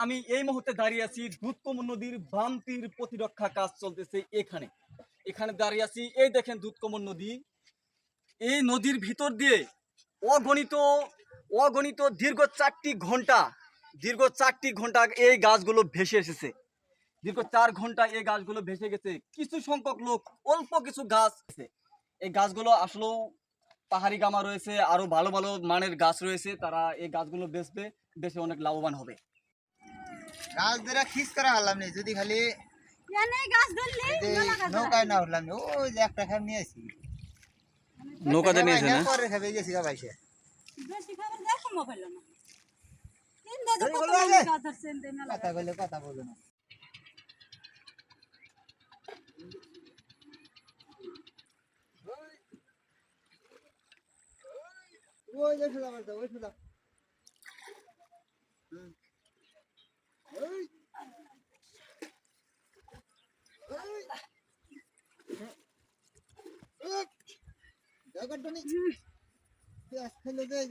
আমি এই মুহূর্তে দাঁড়িয়ে আছি দুধকুমর নদীর বাম তীর প্রতিরক্ষা কাজ চলতেছে এখানে এখানে দাঁড়িয়ে আছি। এই দেখেন দুধকুমর নদী, এই নদীর ভিতর দিয়ে অগণিত অগণিত দীর্ঘ চারটি ঘন্টা এই গাছগুলো ভেসে এসেছে। দীর্ঘ 4 ঘন্টা এই গাছগুলো ভেসে গেছে। কিছু সংখ্যক লোক, অল্প কিছু গাছ আছে, এই গাছগুলো আসলেও পাহাড়ি গামা রয়েছে, আরো ভালো ভালো মানের গাছ রয়েছে, তারা এই গাছগুলো বেচবে, বেচে অনেক লাভবান হবে। গাছ ধরে খিস করা হলাম নি, যদি খালি নৌকায় না উঠলাম, ওই যে একটা খাম নিয়ে আসি নৌকাতে নিয়েছে না? পরে খাবে গেছি গা ভাইসে কথা বলে কথা বলো না। ওই যে ফেলা মারতে, ওই ফেলা জায়গাটা নেই, খেলে দেয়